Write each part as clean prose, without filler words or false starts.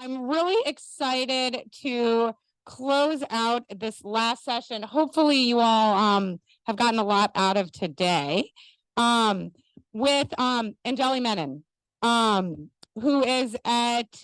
I'm really excited to close out this last session. Hopefully you all have gotten a lot out of today with Anjali Menon, who is at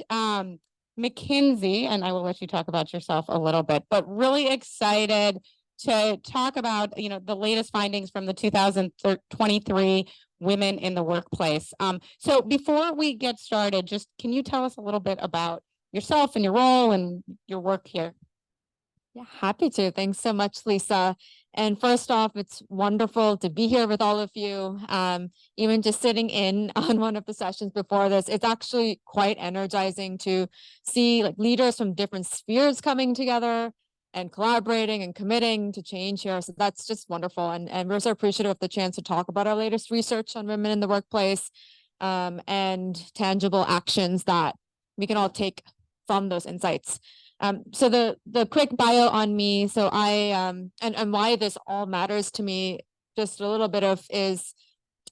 McKinsey, and I will let you talk about yourself a little bit, but really excited to talk about, the latest findings from the 2023 Women in the Workplace. So before we get started, just can you tell us a little bit about yourself and your role and your work here? Yeah, happy to. Thanks so much, Lisa. And first off, it's wonderful to be here with all of you. Even just sitting in on one of the sessions before this, it's actually quite energizing to see leaders from different spheres coming together and collaborating and committing to change here. So that's just wonderful. And we're so appreciative of the chance to talk about our latest research on women in the workplace and tangible actions that we can all take from those insights. So the quick bio on me, so I and why this all matters to me, just a little bit of is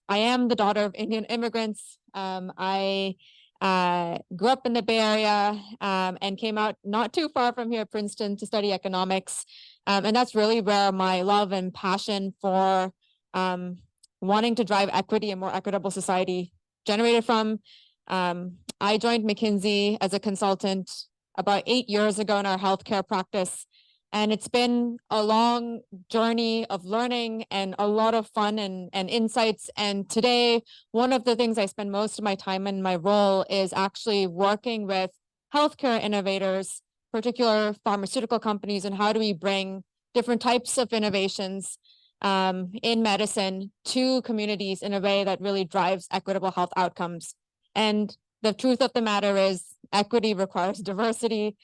I am the daughter of Indian immigrants. I grew up in the Bay Area and came out not too far from here, Princeton, to study economics. And that's really where my love and passion for wanting to drive equity and more equitable society generated from. I joined McKinsey as a consultant about 8 years ago in our healthcare practice. And it's been a long journey of learning and a lot of fun and insights. And today, one of the things I spend most of my time in my role is actually working with healthcare innovators, particular pharmaceutical companies, and how do we bring different types of innovations in medicine to communities in a way that really drives equitable health outcomes. And the truth of the matter is equity requires diversity.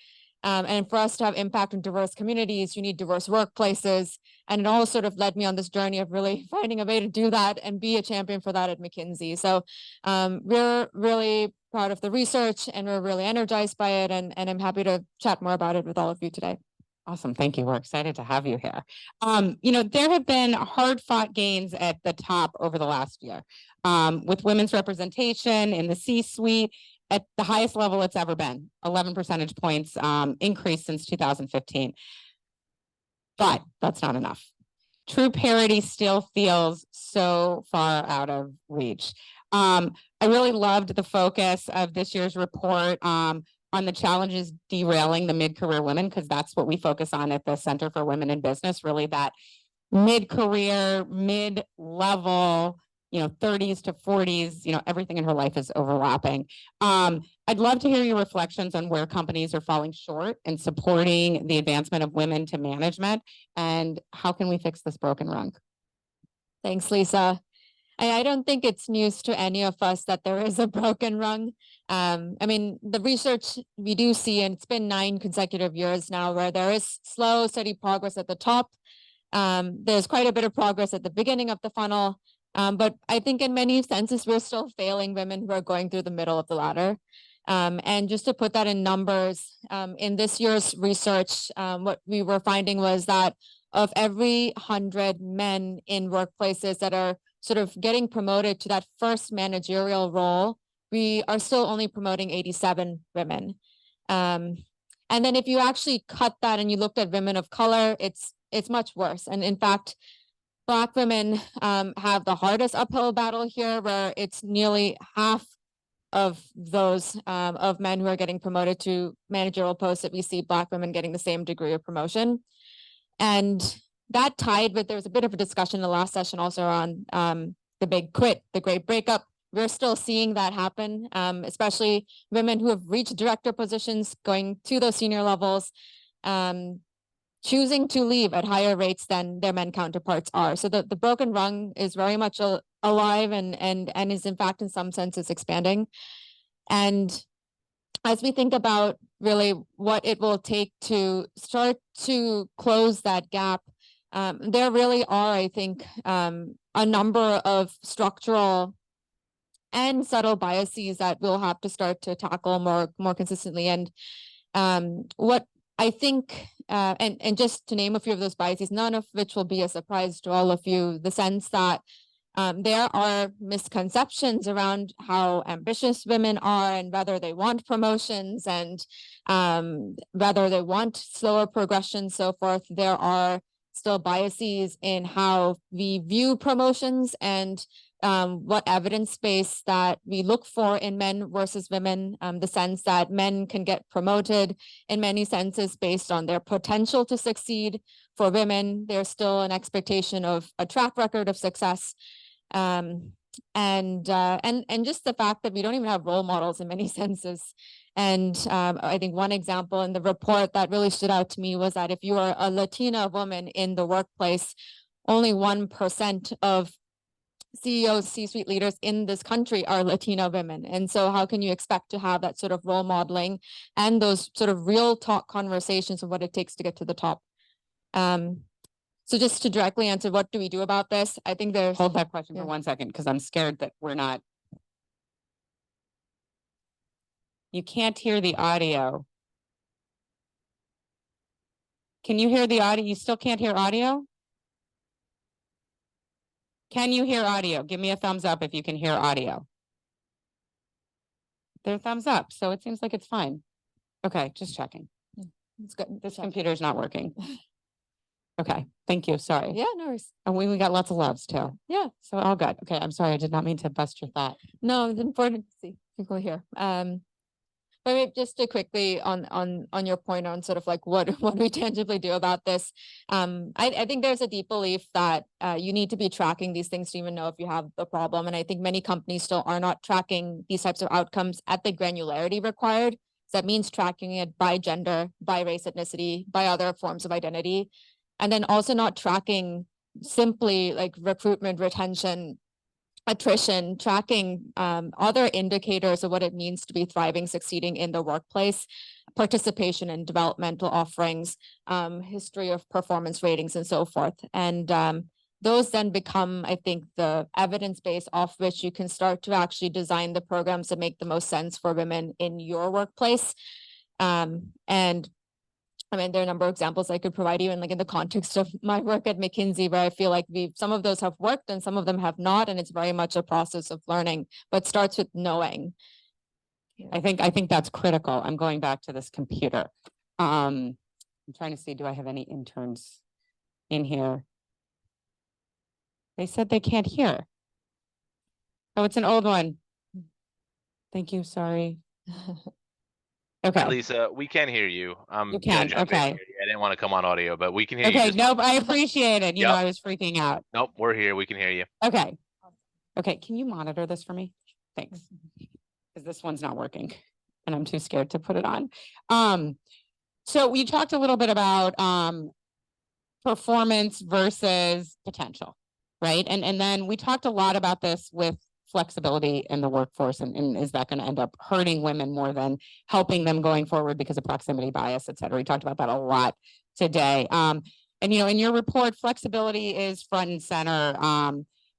And for us to have impact in diverse communities, you need diverse workplaces. And it all sort of led me on this journey of really finding a way to do that and be a champion for that at McKinsey. So we're really proud of the research and we're really energized by it. And I'm happy to chat more about it with all of you today. Awesome. Thank you. We're excited to have you here. There have been hard-fought gains at the top over the last year with women's representation in the C-suite at the highest level it's ever been, 11 percentage points increase since 2015. But that's not enough. True parity still feels so far out of reach. I really loved the focus of this year's report on the challenges derailing the mid-career women, because that's what we focus on at the Center for Women in Business, really that mid-career, mid-level, 30s to 40s, everything in her life is overlapping. I'd love to hear your reflections on where companies are falling short in supporting the advancement of women to management, and how can we fix this broken rung? Thanks, Lisa. I don't think it's news to any of us that there is a broken rung. The research we do see, and it's been 9 consecutive years now, where there is slow, steady progress at the top. There's quite a bit of progress at the beginning of the funnel. But I think in many senses, we're still failing women who are going through the middle of the ladder. And just to put that in numbers, in this year's research, what we were finding was that of every 100 men in workplaces that are sort of getting promoted to that first managerial role, we are still only promoting 87 women. And then if you actually cut that and you looked at women of color, it's much worse. And in fact, Black women have the hardest uphill battle here, where it's nearly half of those of men who are getting promoted to managerial posts that we see Black women getting the same degree of promotion. And that tied with, there was a bit of a discussion in the last session also on the big quit, the great breakup. We're still seeing that happen, especially women who have reached director positions going to those senior levels, choosing to leave at higher rates than their men counterparts are. So the broken rung is very much alive and is in fact in some senses expanding. And as we think about really what it will take to start to close that gap, there really are, I think, a number of structural and subtle biases that we'll have to start to tackle more consistently. And what I think, and just to name a few of those biases, none of which will be a surprise to all of you, the sense that There are misconceptions around how ambitious women are and whether they want promotions and whether they want slower progression, so forth. There are still biases in how we view promotions and what evidence base that we look for in men versus women, the sense that men can get promoted in many senses based on their potential to succeed. For women, there's still an expectation of a track record of success. And just the fact that we don't even have role models in many senses. And I think one example in the report that really stood out to me was that if you are a Latina woman in the workplace, only 1% of CEOs, C-suite leaders in this country are Latina women. And so how can you expect to have that sort of role modeling and those sort of real talk conversations of what it takes to get to the top? So just to directly answer, what do we do about this? I think there's... Hold that question for 1 second, because I'm scared that we're not... You can't hear the audio. Can you hear the audio? You still can't hear audio? Can you hear audio? Give me a thumbs up if you can hear audio. They're thumbs up, so it seems like it's fine. Okay, just checking. It's good. This computer's not working. Okay, thank you. Sorry. Yeah, no worries. And we got lots of loves too. Yeah. So all good. Okay, I'm sorry. I did not mean to bust your thought. No, it's important to see people here. But maybe just to quickly on your point on sort of like what we tangibly do about this. I think there's a deep belief that you need to be tracking these things to even know if you have the problem. And I think many companies still are not tracking these types of outcomes at the granularity required. So that means tracking it by gender, by race, ethnicity, by other forms of identity. And then also not tracking simply like recruitment, retention, attrition, tracking other indicators of what it means to be thriving, succeeding in the workplace, participation in developmental offerings, history of performance ratings, and so forth. And those then become, I think, the evidence base off which you can start to actually design the programs that make the most sense for women in your workplace. And I mean, there are a number of examples I could provide you in like in the context of my work at McKinsey, where I feel like some of those have worked and some of them have not. And it's very much a process of learning, but starts with knowing. I think that's critical. I'm going back to this computer. I'm trying to see, do I have any interns in here? They said they can't hear. Oh, it's an old one. Thank you. Sorry. Okay. Lisa, we can hear you. You can. Okay. I didn't want to come on audio, but we can hear you. Okay. Nope. I appreciate it. You know, I was freaking out. Nope. We're here. We can hear you. Okay. Okay. Can you monitor this for me? Thanks. Because this one's not working and I'm too scared to put it on. So we talked a little bit about performance versus potential, right? And then we talked a lot about this with flexibility in the workforce, and is that going to end up hurting women more than helping them going forward because of proximity bias, et cetera. We talked about that a lot today. And, you know, in your report, flexibility is front and center.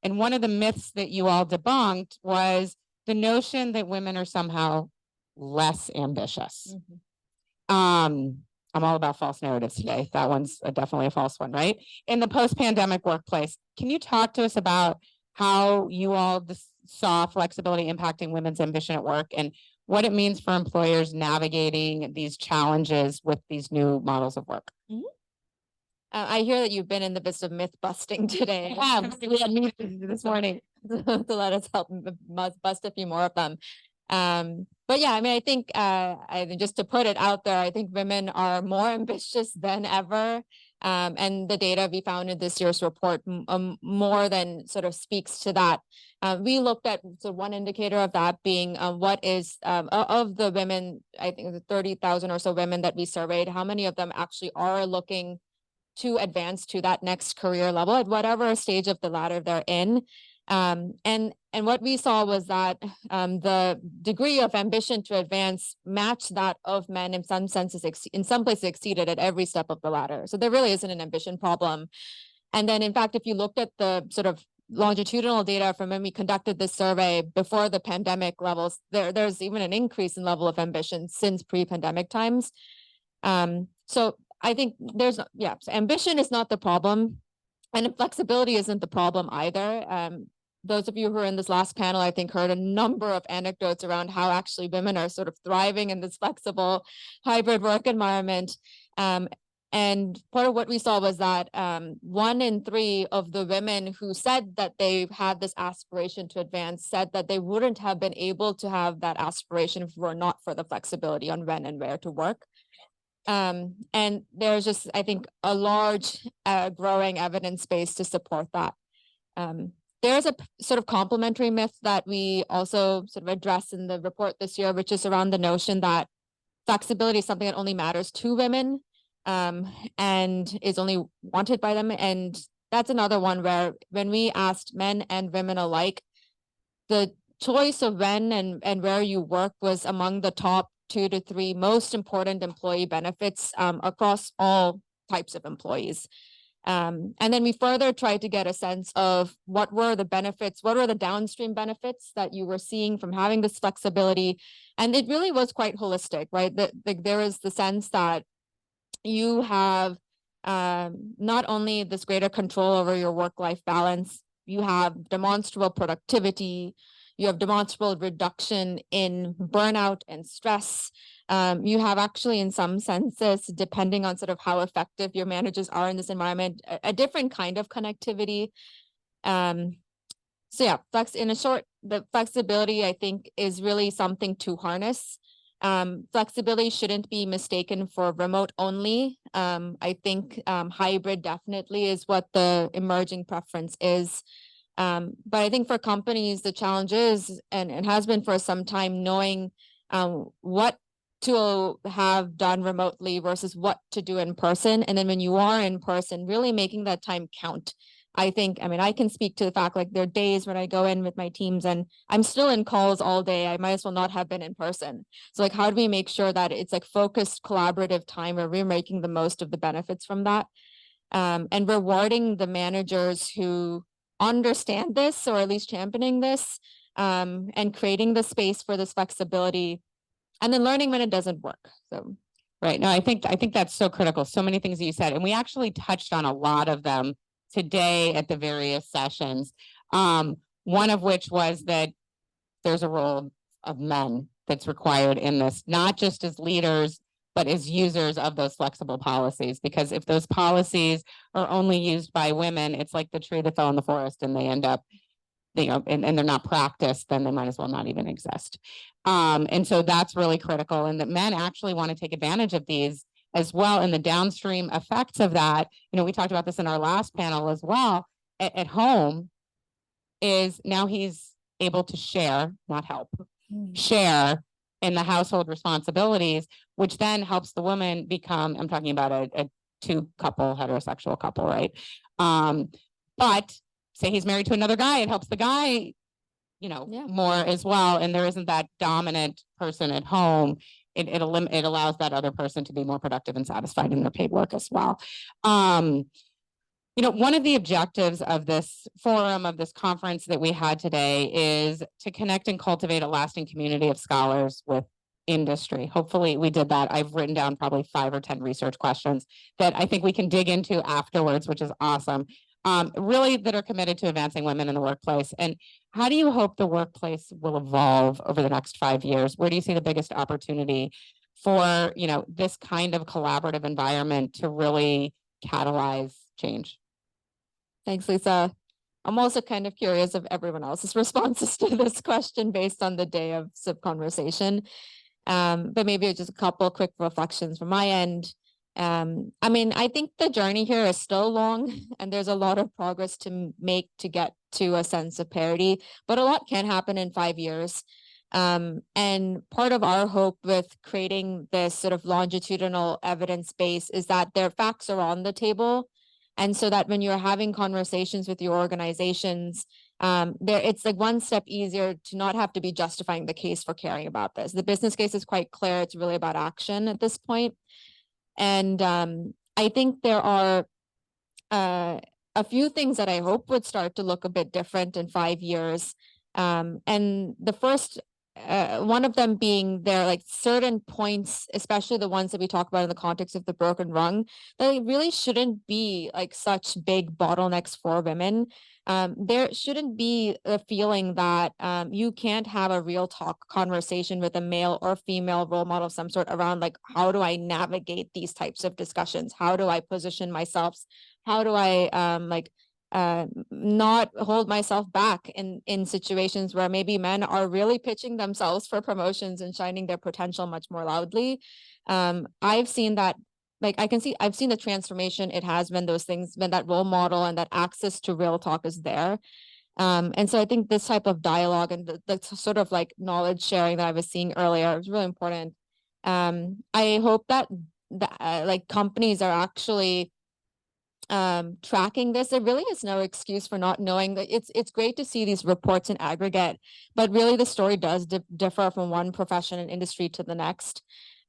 And one of the myths that you all debunked was the notion that women are somehow less ambitious. Mm-hmm. I'm all about false narratives today. That one's definitely a false one, right? In the post-pandemic workplace, can you talk to us about how you all saw flexibility impacting women's ambition at work and what it means for employers navigating these challenges with these new models of work? Mm-hmm. I hear that you've been in the business of myth busting today. Yeah, we had meetings this morning to let us help bust a few more of them. But yeah, I mean, I think just to put it out there, I think women are more ambitious than ever. And the data we found in this year's report more than sort of speaks to that. We looked at one indicator of that being what is of the women, I think the 30,000 or so women that we surveyed, how many of them actually are looking to advance to that next career level at whatever stage of the ladder they're in. And what we saw was that the degree of ambition to advance matched that of men in some senses, in some places exceeded at every step of the ladder. So there really isn't an ambition problem. And then in fact, if you looked at the sort of longitudinal data from when we conducted this survey before the pandemic levels, there's even an increase in level of ambition since pre-pandemic times. So I think so ambition is not the problem. And flexibility isn't the problem either. those of you who are in this last panel, I think, heard a number of anecdotes around how actually women are sort of thriving in this flexible hybrid work environment. And part of what we saw was that 1 in 3 of the women who said that they had this aspiration to advance said that they wouldn't have been able to have that aspiration if it were not for the flexibility on when and where to work. And there's just, I think, a large growing evidence base to support that. There's a sort of complementary myth that we also sort of address in the report this year, which is around the notion that flexibility is something that only matters to women and is only wanted by them. And that's another one where when we asked men and women alike, the choice of when and where you work was among the top 2 to 3 most important employee benefits across all types of employees. And then we further tried to get a sense of what were the benefits, what were the downstream benefits that you were seeing from having this flexibility. And it really was quite holistic, right? There is the sense that you have not only this greater control over your work-life balance, you have demonstrable productivity, you have demonstrable reduction in burnout and stress. You have actually, in some senses, depending on sort of how effective your managers are in this environment, a different kind of connectivity. So yeah, in a short, the flexibility, I think, is really something to harness. Flexibility shouldn't be mistaken for remote only. I think hybrid definitely is what the emerging preference is. But I think for companies, the challenge is, and it has been for some time, knowing what to have done remotely versus what to do in person. And then when you are in person, really making that time count. I think, I mean, I can speak to the fact, like, there are days when I go in with my teams and I'm still in calls all day. I might as well not have been in person. So like, how do we make sure that it's like focused collaborative time where we're making the most of the benefits from that? And rewarding the managers who understand this, or at least championing this, and creating the space for this flexibility, and then learning when it doesn't work. So, right. No, I think that's so critical. So many things that you said, and we actually touched on a lot of them today at the various sessions. One of which was that there's a role of men that's required in this, not just as leaders, but as users of those flexible policies. Because if those policies are only used by women, it's like the tree that fell in the forest and they end up, you know, and they're not practiced, then they might as well not even exist. And so that's really critical. And that men actually want to take advantage of these as well. And the downstream effects of that, you know, we talked about this in our last panel as well, at home, is now he's able to share, not help, share in the household responsibilities, which then helps the woman become, I'm talking about a 2-couple heterosexual couple, right? But say he's married to another guy, it helps the guy, you know, more as well. And there isn't that dominant person at home. It allows that other person to be more productive and satisfied in their paid work as well. You know, one of the objectives of this forum, of this conference that we had today, is to connect and cultivate a lasting community of scholars with industry. Hopefully we did that. I've written down probably 5 or 10 research questions that I think we can dig into afterwards, which is awesome. Really, that are committed to advancing women in the workplace. And how do you hope the workplace will evolve over the next 5 years? Where do you see the biggest opportunity for, you know, this kind of collaborative environment to really catalyze change? Thanks, Lisa. I'm also kind of curious of everyone else's responses to this question based on the day of SIP conversation. But maybe just a couple quick reflections from my end. I mean, I think the journey here is still long and there's a lot of progress to make to get to a sense of parity, but a lot can happen in 5 years. And part of our hope with creating this sort of longitudinal evidence base is that their facts are on the table. And so that when you're having conversations with your organizations, it's like one step easier to not have to be justifying the case for caring about this. The business case is quite clear. It's really about action at this point. And I think there are a few things that I hope would start to look a bit different in 5 years. And the first one of them being there, like certain points, especially the ones that we talk about in the context of the broken rung, that it really shouldn't be like such big bottlenecks for women. There shouldn't be a feeling that you can't have a real talk conversation with a male or female role model of some sort around like, how do I navigate these types of discussions? How do I position myself? How do I not hold myself back in situations where maybe men are really pitching themselves for promotions and shining their potential much more loudly. I've seen that, like I've seen the transformation it has when those things, when that role model and that access to real talk is there. And so I think this type of dialogue and the sort of like knowledge sharing that I was seeing earlier is really important. I hope that like companies are actually tracking this. There really is no excuse for not knowing that. It's great to see these reports in aggregate, but really the story does differ from one profession and industry to the next.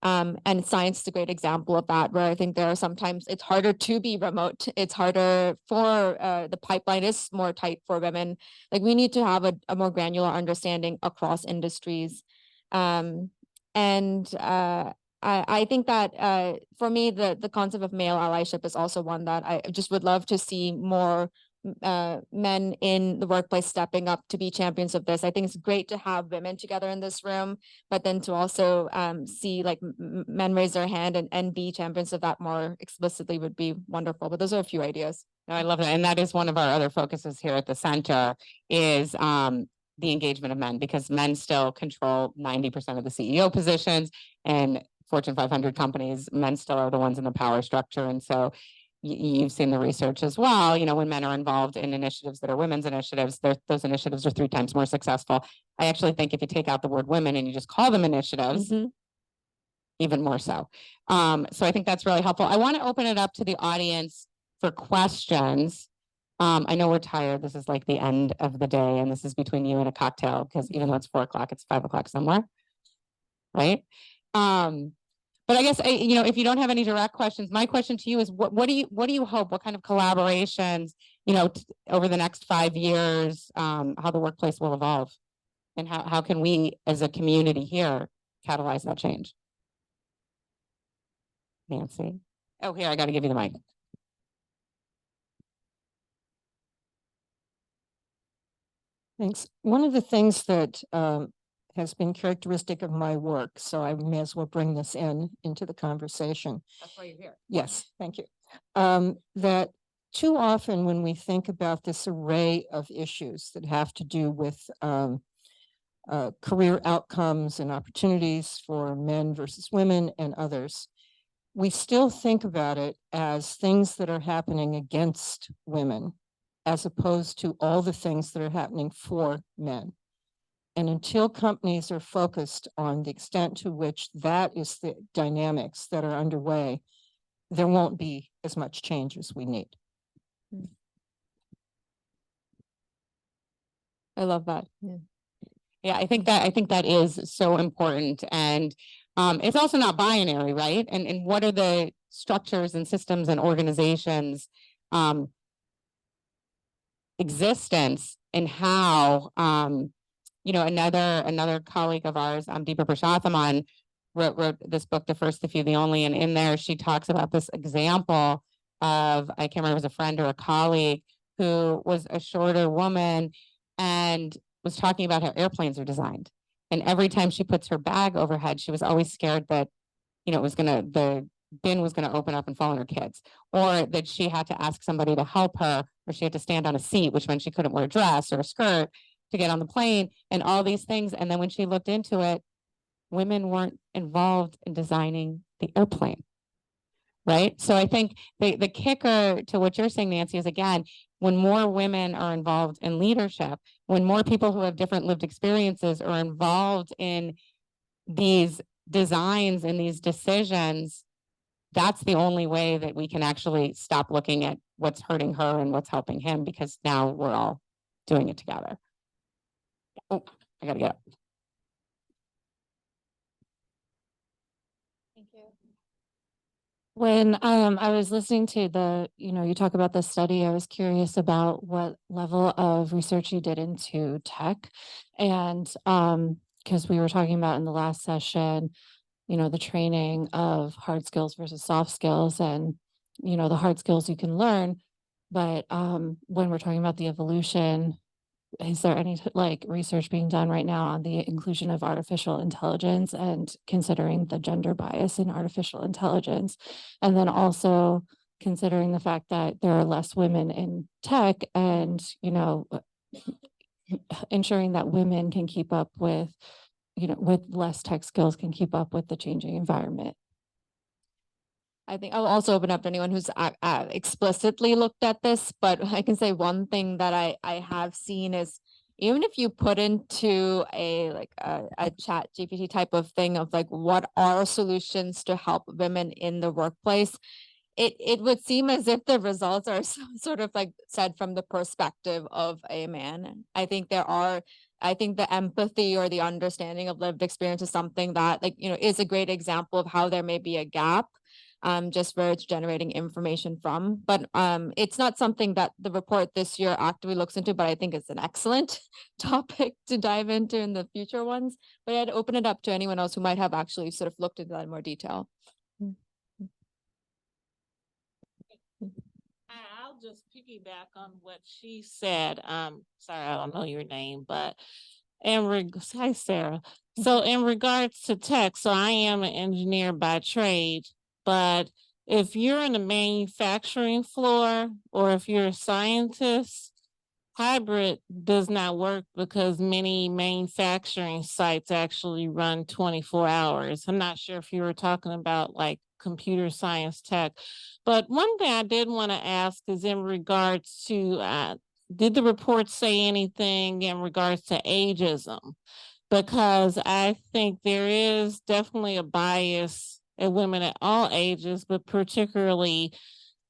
And science is a great example of that, where I think there are sometimes it's harder to be remote. It's harder for the pipeline is more tight for women. Like we need to have a more granular understanding across industries. I think that for me, the concept of male allyship is also one that I just would love to see more men in the workplace stepping up to be champions of this. I think it's great to have women together in this room, but then to also see like men raise their hand and be champions of that more explicitly would be wonderful. But those are a few ideas. No, I love that. And that is one of our other focuses here at the center is the engagement of men, because men still control 90% of the CEO positions, and Fortune 500 companies, men still are the ones in the power structure. And so you've seen the research as well. You know, when men are involved in initiatives that are women's initiatives, those initiatives are 3 times more successful. I actually think if you take out the word women and you just call them initiatives, even more so. So I think that's really helpful. I want to open it up to the audience for questions. I know we're tired. This is like the end of the day, and this is between you and a cocktail, because even though it's 4 o'clock, it's 5 o'clock somewhere, right? But I guess, you know, if you don't have any direct questions, my question to you is, what do you hope, what kind of collaborations, you know, over the next 5 years, how the workplace will evolve, and how can we as a community here catalyze that change? Nancy. Oh, here, I got to give you the mic. Thanks. One of the things that has been characteristic of my work, so I may as well bring this into the conversation. That's why you're here. Yes, thank you. That too often when we think about this array of issues that have to do with career outcomes and opportunities for men versus women and others, we still think about it as things that are happening against women, as opposed to all the things that are happening for men. And until companies are focused on the extent to which that is the dynamics that are underway, there won't be as much change as we need. I love that. Yeah, I think that is so important. And it's also not binary, right? And what are the structures and systems and organizations existence, and how you know, another colleague of ours, Deepa Purushothaman, wrote this book, The First, the Few, the Only, and in there she talks about this example of, I can't remember if it was a friend or a colleague, who was a shorter woman and was talking about how airplanes are designed. And every time she puts her bag overhead, she was always scared that, you know, the bin was gonna open up and fall on her kids, or that she had to ask somebody to help her, or she had to stand on a seat, which meant she couldn't wear a dress or a skirt to get on the plane, and all these things. And then when she looked into it, women weren't involved in designing the airplane, right? So I think the kicker to what you're saying, Nancy, is, again, when more women are involved in leadership, when more people who have different lived experiences are involved in these designs and these decisions, that's the only way that we can actually stop looking at what's hurting her and what's helping him, because now we're all doing it together. Oh, I gotta get up. Thank you. When I was listening to you talk about the study, I was curious about what level of research you did into tech. And because we were talking about in the last session, you know, the training of hard skills versus soft skills, and, you know, the hard skills you can learn. But when we're talking about the evolution, is there any like research being done right now on the inclusion of artificial intelligence and considering the gender bias in artificial intelligence? And then also considering the fact that there are less women in tech, and, you know, ensuring that women can keep up with, you know, with less tech skills, can keep up with the changing environment. I think I'll also open up to anyone who's explicitly looked at this, but I can say one thing that I have seen is, even if you put into a chat GPT type of thing of like, what are solutions to help women in the workplace, it would seem as if the results are sort of like said from the perspective of a man. I think the empathy or the understanding of lived experience is something that, like, you know, is a great example of how there may be a gap, just where it's generating information from. But it's not something that the report this year actively looks into, but I think it's an excellent topic to dive into in the future ones. But I'd open it up to anyone else who might have actually sort of looked into that in more detail. I'll just piggyback on what she said. Sorry, I don't know your name, but hi Sarah. So in regards to tech, so I am an engineer by trade, but if you're in the manufacturing floor or if you're a scientist, hybrid does not work because many manufacturing sites actually run 24 hours. I'm not sure if you were talking about like computer science tech, but one thing I did want to ask is in regards to, did the report say anything in regards to ageism? Because I think there is definitely a bias at women at all ages, but particularly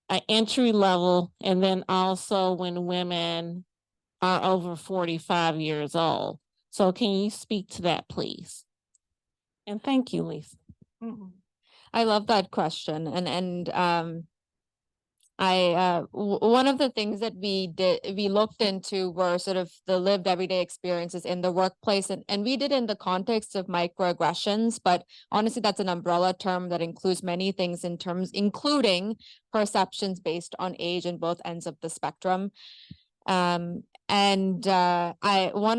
at entry level, and then also when women are over 45 years old. So can you speak to that, please? And thank you, Lisa. I love that question. One of the things that we looked into were sort of the lived everyday experiences in the workplace, and we did in the context of microaggressions, but honestly, that's an umbrella term that includes many things including perceptions based on age in both ends of the spectrum. One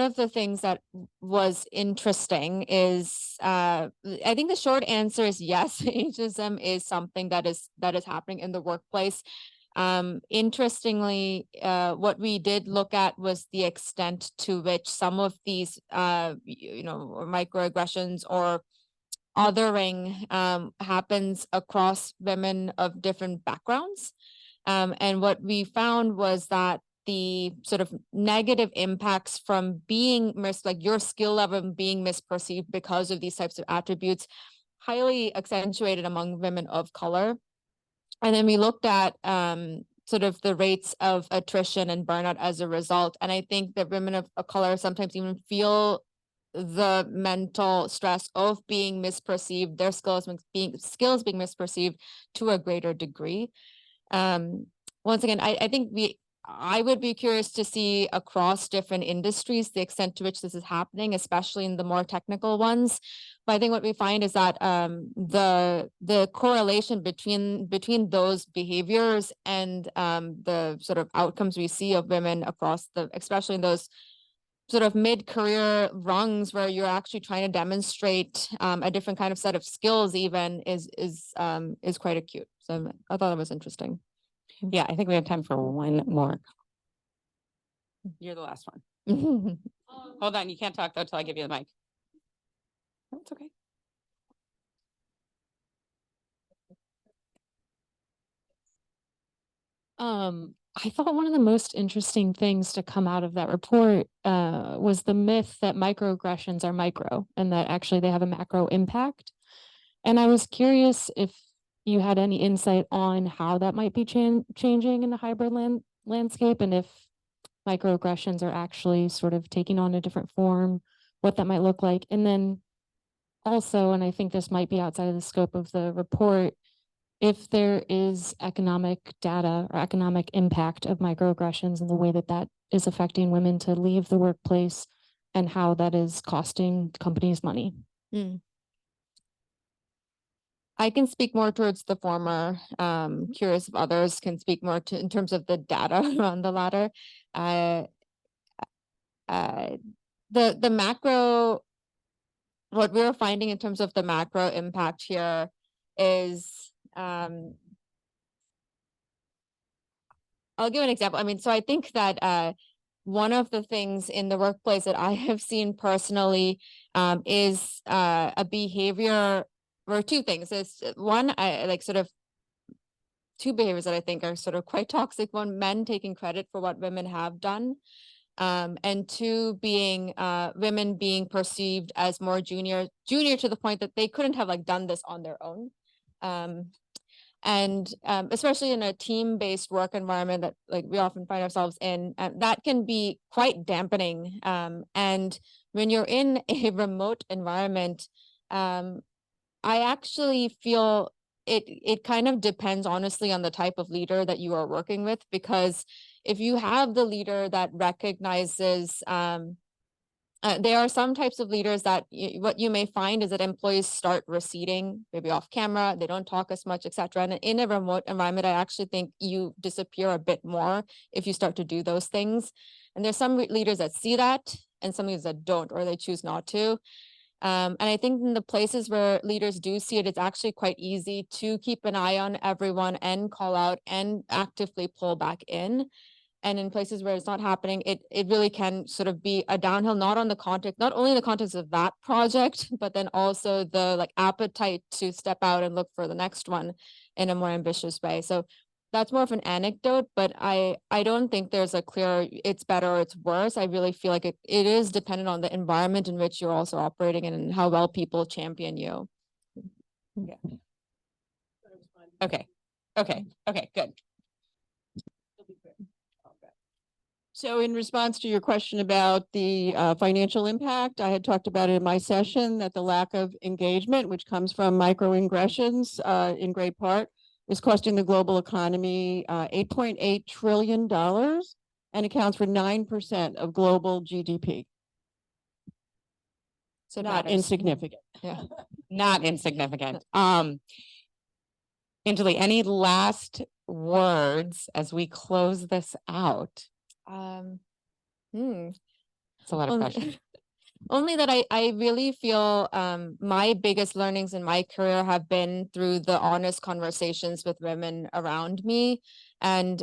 of the things that was interesting is, I think the short answer is yes, ageism is something that is happening in the workplace. Interestingly, what we did look at was the extent to which some of these, microaggressions or othering happens across women of different backgrounds. And what we found was that the sort of negative impacts from being like your skill level being misperceived because of these types of attributes, highly accentuated among women of color. And then we looked at sort of the rates of attrition and burnout as a result. And I think that women of color sometimes even feel the mental stress of being misperceived, their skills being misperceived to a greater degree. Once again, I think I would be curious to see across different industries the extent to which this is happening, especially in the more technical ones. But I think what we find is that the correlation between those behaviors and the sort of outcomes we see of women across especially in those sort of mid-career rungs where you're actually trying to demonstrate a different kind of set of skills even is quite acute. So I thought it was interesting. Yeah, I think we have time for one more. You're the last one. Hold on, you can't talk though till I give you the mic. That's okay. I thought one of the most interesting things to come out of that report was the myth that microaggressions are micro and that actually they have a macro impact. And I was curious if you had any insight on how that might be changing in the hybrid landscape, and if microaggressions are actually sort of taking on a different form, what that might look like. And then also, and I think this might be outside of the scope of the report, if there is economic data or economic impact of microaggressions and the way that that is affecting women to leave the workplace and how that is costing companies money. I can speak more towards the former. Curious if others can speak more to in terms of the data on the latter. The macro, what we're finding in terms of the macro impact here is, I'll give an example. I mean, so I think that one of the things in the workplace that I have seen personally is a behavior, or two things. Is one, I like sort of two behaviors that I think are sort of quite toxic. One, men taking credit for what women have done. And two, being women being perceived as more junior to the point that they couldn't have like done this on their own. And especially in a team-based work environment that like we often find ourselves in, that can be quite dampening. And when you're in a remote environment, I actually feel it kind of depends honestly on the type of leader that you are working with, because if you have the leader that recognizes, there are some types of leaders that what you may find is that employees start receding, maybe off camera, they don't talk as much, etc. And in a remote environment, I actually think you disappear a bit more if you start to do those things. And there's some leaders that see that and some leaders that don't, or they choose not to. And I think in the places where leaders do see it, it's actually quite easy to keep an eye on everyone and call out and actively pull back in. And in places where it's not happening, it really can sort of be a downhill, not on the context, not only the context of that project, but then also the like appetite to step out and look for the next one in a more ambitious way. So that's more of an anecdote, but I don't think there's a clear it's better or it's worse. I really feel like it is dependent on the environment in which you're also operating in and how well people champion you. Yeah. Okay, good. So in response to your question about the financial impact, I had talked about it in my session that the lack of engagement, which comes from microaggressions in great part, is costing the global economy $8.8 trillion and accounts for 9% of global GDP. So it Not matters. insignificant. Yeah. Not insignificant. Anjali, any last words as we close this out? It's a lot of pressure. Only that I really feel my biggest learnings in my career have been through the honest conversations with women around me, and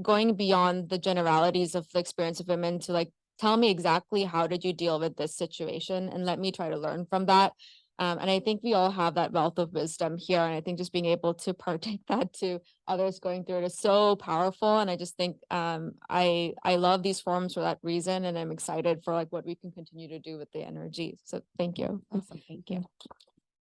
going beyond the generalities of the experience of women to like tell me exactly how did you deal with this situation and let me try to learn from that. And I think we all have that wealth of wisdom here. And I think just being able to partake that to others going through it is so powerful. And I just think I love these forums for that reason. And I'm excited for like what we can continue to do with the energy. So thank you. Awesome. Thank you.